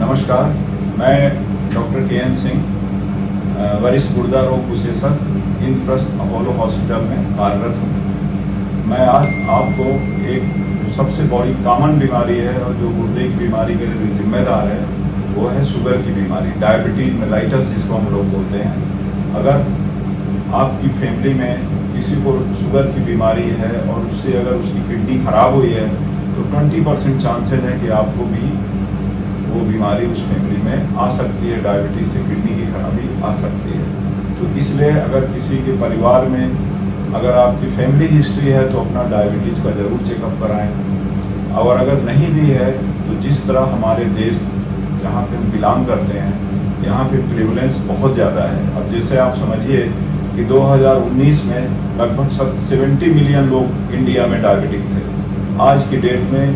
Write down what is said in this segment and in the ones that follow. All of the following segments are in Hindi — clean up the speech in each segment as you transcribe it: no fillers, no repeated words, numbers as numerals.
नमस्कार, मैं डॉक्टर के.एन. सिंह, वरिष्ठ गुर्दा रोग विशेषज्ञ इंद्रप्रस्थ अपोलो हॉस्पिटल में कार्यरत हूँ। मैं आज आपको एक सबसे बड़ी कॉमन बीमारी है और जो गुर्दे की बीमारी के लिए जिम्मेदार है वो है शुगर की बीमारी, डायबिटीज मेलाइटस जिसको हम लोग बोलते हैं। अगर आपकी फैमिली में किसी को शुगर की बीमारी है और उससे अगर उसकी किडनी खराब हुई है तो 20% चांसेस है कि आपको भी वो बीमारी उस फैमिली में आ सकती है, डायबिटीज से किडनी की खराबी आ सकती है। तो इसलिए अगर किसी के परिवार में अगर आपकी फैमिली हिस्ट्री है तो अपना डायबिटीज़ का ज़रूर चेकअप कराएं। और अगर नहीं भी है तो जिस तरह हमारे देश जहाँ पे हम बिलोंग करते हैं यहाँ पे प्रिवलेंस बहुत ज़्यादा है। अब जैसे आप समझिए कि 2019 में लगभग 70 मिलियन लोग इंडिया में डायबिटिक थे। आज की डेट में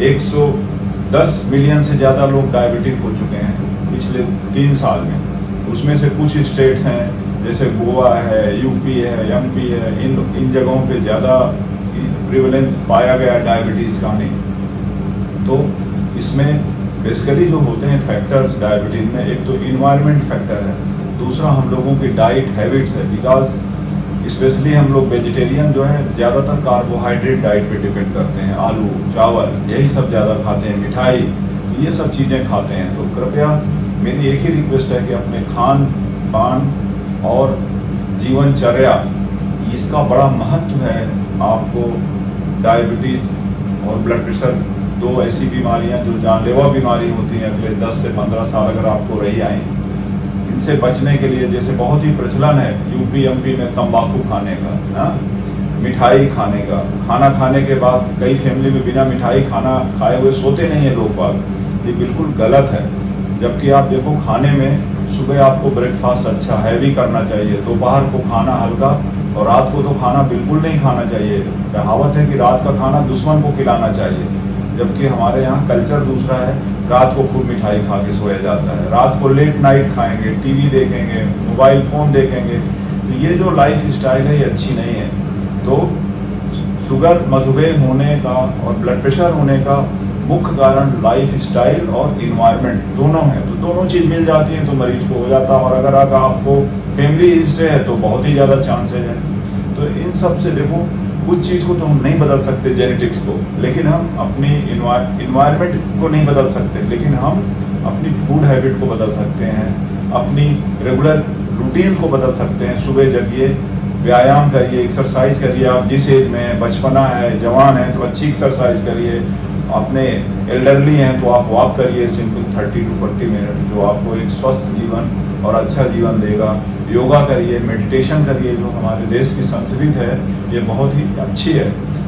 110 मिलियन से ज़्यादा लोग डायबिटिक हो चुके हैं पिछले 3 साल में। उसमें से कुछ स्टेट्स हैं जैसे गोवा है, यूपी है, एमपी है, इन जगहों पे ज़्यादा प्रिवलेंस पाया गया डायबिटीज़ का नहीं। तो इसमें बेसिकली जो होते हैं फैक्टर्स डायबिटीज़ में, एक तो इन्वायरमेंट फैक्टर है, दूसरा हम लोगों की डाइट हैबिट्स है। बिकॉज स्पेशली हम लोग वेजिटेरियन जो है ज़्यादातर कार्बोहाइड्रेट डाइट पे डिपेंड करते हैं, आलू चावल यही सब ज़्यादा खाते हैं, मिठाई ये सब चीज़ें खाते हैं। तो कृपया मेरी एक ही रिक्वेस्ट है कि अपने खान पान और जीवनचर्या इसका बड़ा महत्व है। आपको डायबिटीज़ और ब्लड प्रेशर, दो ऐसी बीमारियां जो जानलेवा बीमारी होती हैं, अगले 10 से 15 साल अगर आपको रही आएँ, इनसे बचने के लिए जैसे बहुत ही प्रचलन है यूपी एमपी में तंबाकू खाने का, ना मिठाई खाने का, खाना खाने के बाद कई फैमिली में बिना मिठाई खाना खाए हुए सोते नहीं है लोग बाग, ये बिल्कुल गलत है। जबकि आप देखो खाने में सुबह आपको ब्रेकफास्ट अच्छा हैवी करना चाहिए, दोपहर को खाना हल्का और रात को तो खाना बिल्कुल नहीं खाना चाहिए। कहावत है कि रात का खाना दुश्मन को खिलाना चाहिए, जबकि हमारे यहाँ कल्चर दूसरा है, रात को खूब मिठाई खा के सोया जाता है, रात को लेट नाइट खाएंगे, टीवी देखेंगे, मोबाइल फ़ोन देखेंगे। तो ये जो लाइफ स्टाइल है ये अच्छी नहीं है। तो शुगर, मधुमेह होने का और ब्लड प्रेशर होने का मुख्य कारण लाइफ स्टाइल और इन्वायरमेंट दोनों है। तो दोनों चीज़ मिल जाती है तो मरीज को हो जाता है। और अगर आपको फैमिली हिस्ट्री है तो बहुत ही ज़्यादा चांसेज हैं। तो इन सब से देखो, कुछ चीज़ को तो हम नहीं बदल सकते, जेनेटिक्स को, लेकिन हम अपनी इन्वायरमेंट को नहीं बदल सकते, लेकिन हम अपनी फूड हैबिट को बदल सकते हैं, अपनी रेगुलर रूटीन को बदल सकते हैं। सुबह जगिए, व्यायाम करिए, एक्सरसाइज करिए। आप जिस एज में हैं, बचपना है, जवान है तो अच्छी एक्सरसाइज करिए। अपने एल्डरली हैं तो आप वॉक करिए सिंपल 30 to 40 मिनट, जो आपको एक स्वस्थ जीवन और अच्छा जीवन देगा। योगा करिए, मेडिटेशन करिए, जो हमारे देश की संस्कृति है ये बहुत ही अच्छी है।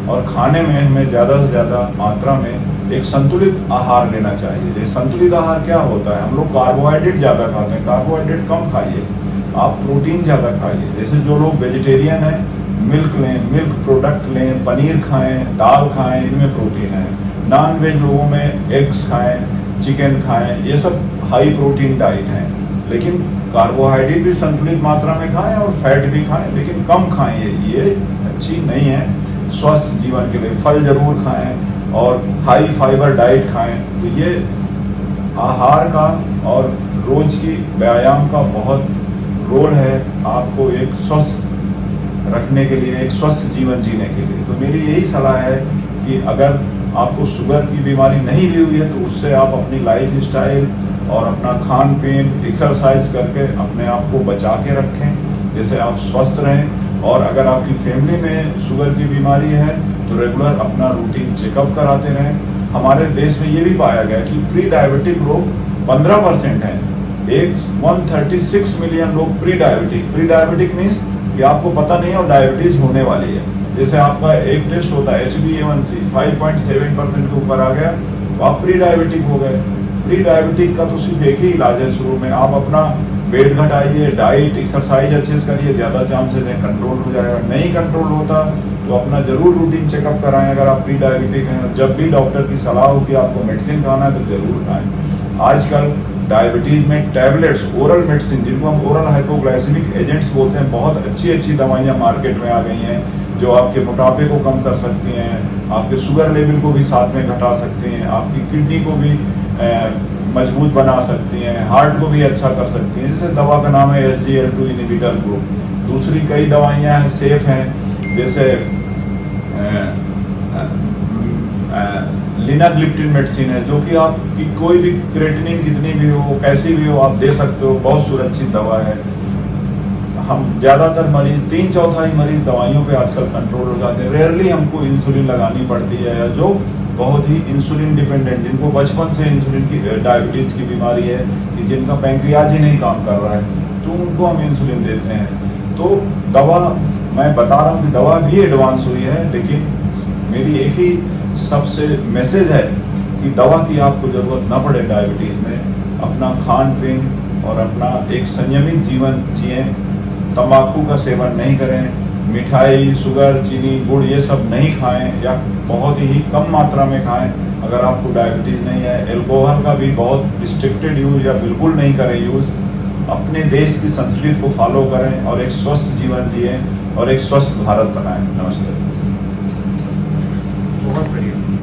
और खाने में हमें ज़्यादा से ज़्यादा मात्रा में एक संतुलित आहार लेना चाहिए। ये संतुलित आहार क्या होता है? हम लोग कार्बोहाइड्रेट ज़्यादा खाते हैं, कार्बोहाइड्रेट कम खाइए, आप प्रोटीन ज़्यादा खाइए। जैसे जो लोग वेजिटेरियन हैं, मिल्क लें, मिल्क प्रोडक्ट लें, पनीर खाएँ, दाल खाएँ, इनमें प्रोटीन है। नॉन वेज लोगों में एग्स खाएँ, चिकन खाएँ, ये सब हाई प्रोटीन डाइट हैं। लेकिन कार्बोहाइड्रेट भी संतुलित मात्रा में खाएं और फैट भी खाएं, लेकिन कम खाएं। ये अच्छी नहीं है स्वस्थ जीवन के लिए। फल जरूर खाएं और हाई फाइबर डाइट खाएं। तो ये आहार का और रोज की व्यायाम का बहुत रोल है आपको एक स्वस्थ रखने के लिए, एक स्वस्थ जीवन जीने के लिए। तो मेरी यही सलाह है कि अगर आपको शुगर की बीमारी नहीं भी हुई है तो उससे आप अपनी लाइफ स्टाइल और अपना खान पीन, एक्सरसाइज करके अपने आप को बचा के रखें, जैसे आप स्वस्थ रहें। और अगर आपकी फैमिली में शुगर की बीमारी है तो रेगुलर अपना रूटीन चेकअप कराते रहें। हमारे देश में ये भी पाया गया कि प्री डायबिटिक लोग 15% हैं। 136 मिलियन लोग प्री डायबिटिक मीन्स कि आपको पता नहीं है और डायबिटीज होने वाली है। जैसे आपका एक टेस्ट होता है HbA1c 5.7% के ऊपर आ गया तो आप प्री डायबिटिक हो गए। प्री डायबिटिक का तो सिर्फ एक ही इलाज है शुरू में, आप अपना वेट घटाइए, डाइट एक्सरसाइज अच्छे से करिए, ज़्यादा चांसेस है कंट्रोल हो जाएगा। नहीं कंट्रोल होता तो अपना जरूर रूटीन चेकअप कराएं अगर आप प्री डायबिटिक हैं। जब भी डॉक्टर की सलाह हो कि आपको मेडिसिन खाना है तो जरूर खाएं। आजकल डायबिटीज़ में टैबलेट्स, ओरल मेडिसिन, जिनको हम ओरल हाइपोग्लाइसेमिक एजेंट्स बोलते हैं, बहुत अच्छी दवाइयाँ मार्केट में आ गई हैं जो आपके मोटापे को कम कर सकती हैं, आपके शुगर लेवल को भी साथ में घटा सकती हैं, आपकी किडनी को भी मजबूत बना सकती हैं, हार्ट को भी अच्छा कर सकती हैं। जैसे दवा का नाम है SGLT2 इनहिबिटर ग्रुप। दूसरी कई दवाइयाँ हैं सेफ हैं, जैसे लिनाग्लिप्टिन मेडिसिन है, जो कि आपकी कोई भी क्रेटिनिन कितनी भी हो, कैसी भी हो, आप दे सकते हो, बहुत सुरक्षित दवा है। हम ज़्यादातर मरीज 3/4 मरीज दवाइयों पे आजकल कंट्रोल हो जाते हैं। रेयरली हमको इंसुलिन लगानी पड़ती है, या जो बहुत ही इंसुलिन डिपेंडेंट, जिनको बचपन से इंसुलिन की डायबिटीज़ की बीमारी है, कि जिनका पैंक्रियाज ही नहीं काम कर रहा है, तो उनको हम इंसुलिन देते हैं। तो दवा, मैं बता रहा हूँ कि दवा भी एडवांस हुई है, लेकिन मेरी एक ही सबसे मैसेज है कि दवा की आपको ज़रूरत ना पड़े डायबिटीज़ में। अपना खान पीन और अपना एक संयमित जीवन जिए, तंबाकू का सेवन नहीं करें, मिठाई, शुगर, चीनी, गुड़ ये सब नहीं खाएं, या बहुत ही कम मात्रा में खाएं अगर आपको डायबिटीज़ नहीं है। एल्कोहल का भी बहुत रिस्ट्रिक्टेड यूज़ या बिल्कुल नहीं करें यूज़। अपने देश की संस्कृति को फॉलो करें और एक स्वस्थ जीवन जिए और एक स्वस्थ भारत बनाएं। नमस्ते। बहुत बढ़िया।